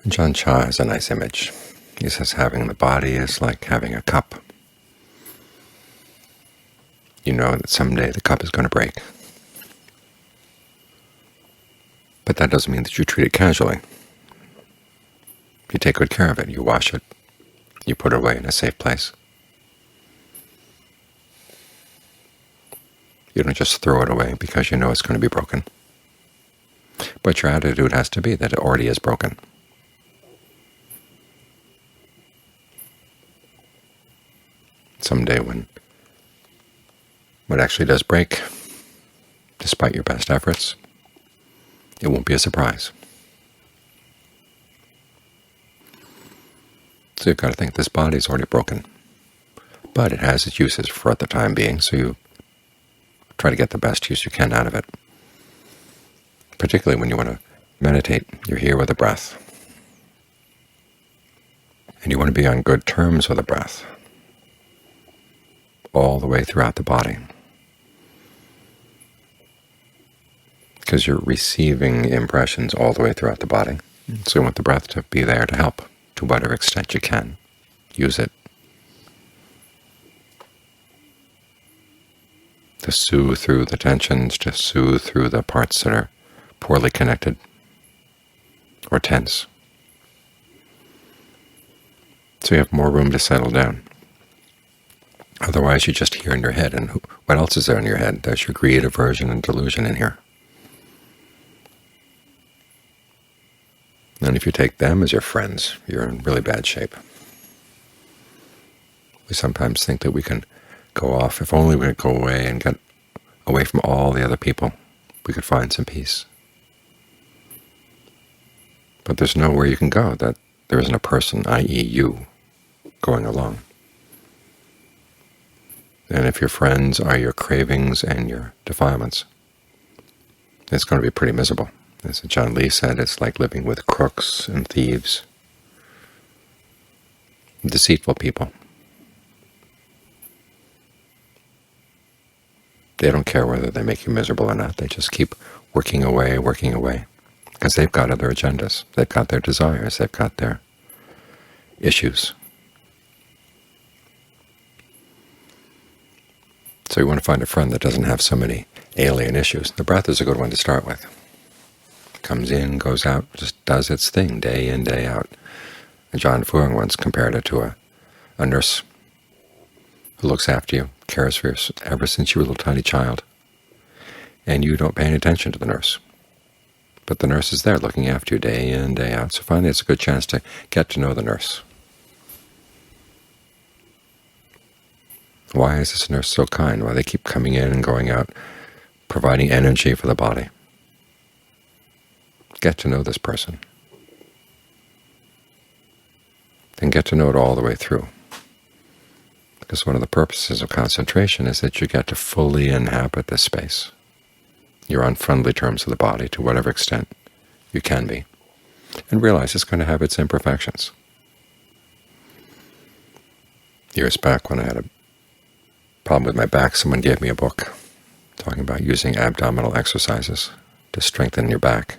John Cha has a nice image. He says having the body is like having a cup. You know that someday the cup is going to break. But that doesn't mean that you treat it casually. You take good care of it. You wash it. You put it away in a safe place. You don't just throw it away because you know it's going to be broken. But your attitude has to be that it already is broken. Someday when it actually does break, despite your best efforts, it won't be a surprise. So you've got to think this body is already broken, but it has its uses for the time being, so you try to get the best use you can out of it. Particularly when you want to meditate, you're here with the breath, and you want to be on good terms with the breath all the way throughout the body, because you're receiving impressions all the way throughout the body. So you want the breath to be there to help to whatever extent you can. Use it to soothe through the tensions, to soothe through the parts that are poorly connected or tense. So you have more room to settle down. Otherwise, you just hear in your head, and what else is there in your head? There's your greed, aversion, and delusion in here. And if you take them as your friends, you're in really bad shape. We sometimes think that we can go off. If only we could go away and get away from all the other people, we could find some peace. But there's nowhere you can go that there isn't a person, i.e. you, going along. And if your friends are your cravings and your defilements, it's going to be pretty miserable. As John Lee said, it's like living with crooks and thieves, deceitful people. They don't care whether they make you miserable or not. They just keep working away, because they've got other agendas. They've got their desires. They've got their issues. So you want to find a friend that doesn't have so many alien issues. The breath is a good one to start with. Comes in, goes out, just does its thing day in, day out. And John Fuang once compared it to a nurse who looks after you, cares for you ever since you were a little tiny child. And you don't pay any attention to the nurse. But the nurse is there looking after you day in, day out. So finally it's a good chance to get to know the nurse. Why is this nurse so kind? Why they keep coming in and going out, providing energy for the body? Get to know this person. And get to know it all the way through. Because one of the purposes of concentration is that you get to fully inhabit this space. You're on friendly terms with the body to whatever extent you can be, and realize it's going to have its imperfections. Years back when I had a problem with my back, someone gave me a book talking about using abdominal exercises to strengthen your back.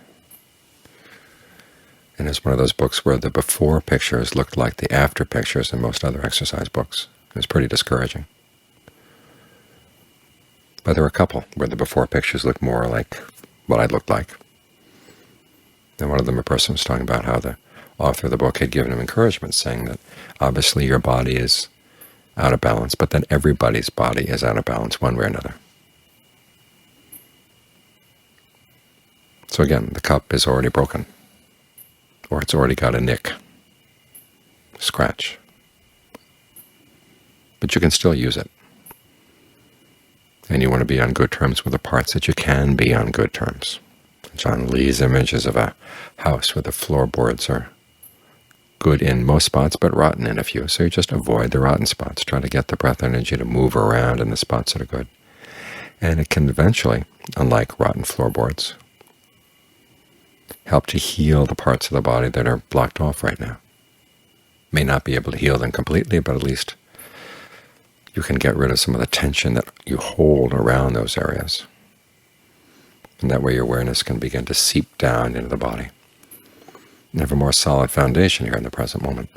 And it's one of those books where the before pictures looked like the after pictures in most other exercise books. It was pretty discouraging. But there were a couple where the before pictures looked more like what I looked like. And one of them, a person was talking about how the author of the book had given him encouragement, saying that obviously your body is out of balance, but then everybody's body is out of balance one way or another. So again, the cup is already broken, or it's already got a nick, scratch. But you can still use it. And you want to be on good terms with the parts that you can be on good terms. John Lee's image is of a house where the floorboards are good in most spots, but rotten in a few. So you just avoid the rotten spots. Try to get the breath energy to move around in the spots that are good. And it can eventually, unlike rotten floorboards, help to heal the parts of the body that are blocked off right now. May not be able to heal them completely, but at least you can get rid of some of the tension that you hold around those areas. And that way your awareness can begin to seep down into the body. You have a more solid foundation here in the present moment.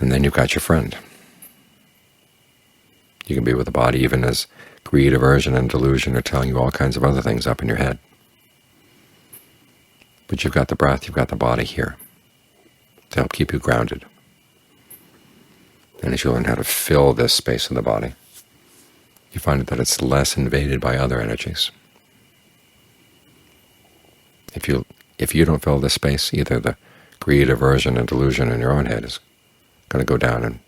And then you've got your friend. You can be with the body even as greed, aversion, and delusion are telling you all kinds of other things up in your head. But you've got the breath, you've got the body here to help keep you grounded. And as you learn how to fill this space in the body, you find that it's less invaded by other energies. If you don't fill this space, either the greed, aversion, and delusion in your own head is going to go down and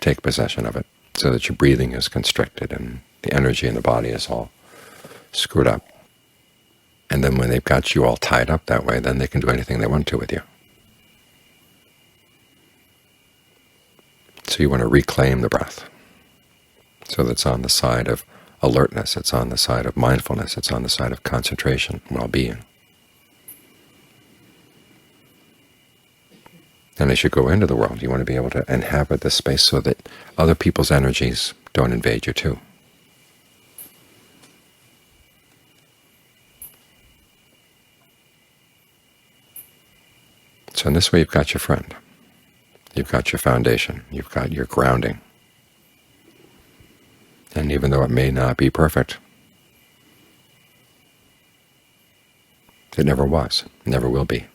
take possession of it, so that your breathing is constricted and the energy in the body is all screwed up. And then when they've got you all tied up that way, then they can do anything they want to with you. So you want to reclaim the breath, so that it's on the side of alertness, it's on the side of mindfulness, it's on the side of concentration, well-being. And as you go into the world, you want to be able to inhabit this space so that other people's energies don't invade you too. So in this way you've got your friend, you've got your foundation, you've got your grounding. And even though it may not be perfect, it never was, never will be.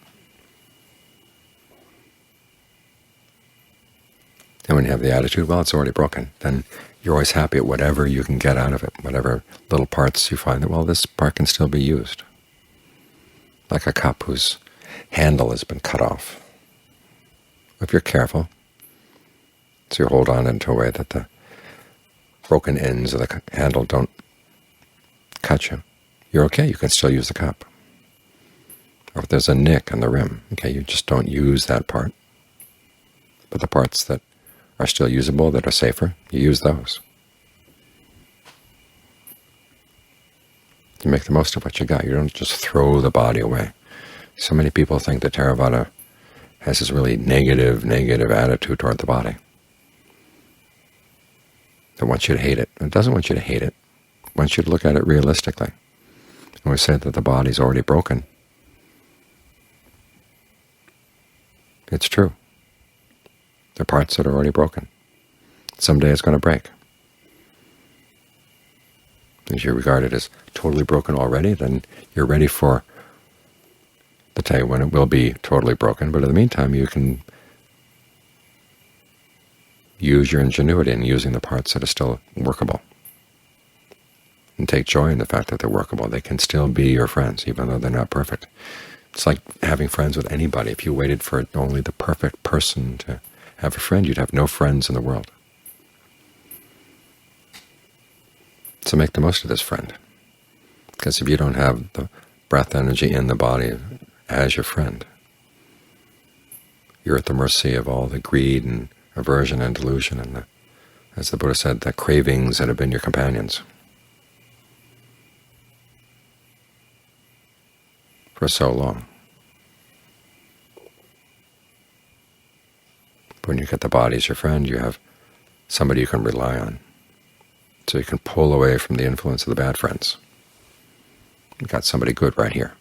And when you have the attitude, well, it's already broken, then you're always happy at whatever you can get out of it, whatever little parts you find that, well, this part can still be used. Like a cup whose handle has been cut off. If you're careful, so you hold on into a way that the broken ends of the handle don't cut you, you're okay, you can still use the cup. Or if there's a nick in the rim, okay, you just don't use that part. But the parts that are still usable, that are safer, you use those. You make the most of what you got. You don't just throw the body away. So many people think that Theravada has this really negative attitude toward the body. It wants you to hate it. It doesn't want you to hate it. It wants you to look at it realistically. And we say that the body's already broken. It's true. There are parts that are already broken. Someday it's going to break. If you regard it as totally broken already, then you're ready for the day when it will be totally broken. But in the meantime, you can use your ingenuity in using the parts that are still workable. And take joy in the fact that they're workable. They can still be your friends, even though they're not perfect. It's like having friends with anybody. If you waited for only the perfect person to have a friend, you'd have no friends in the world. So make the most of this friend, because if you don't have the breath energy in the body as your friend, you're at the mercy of all the greed and aversion and delusion and, as the Buddha said, the cravings that have been your companions for so long. When you get the body as your friend, you have somebody you can rely on, so you can pull away from the influence of the bad friends. You've got somebody good right here.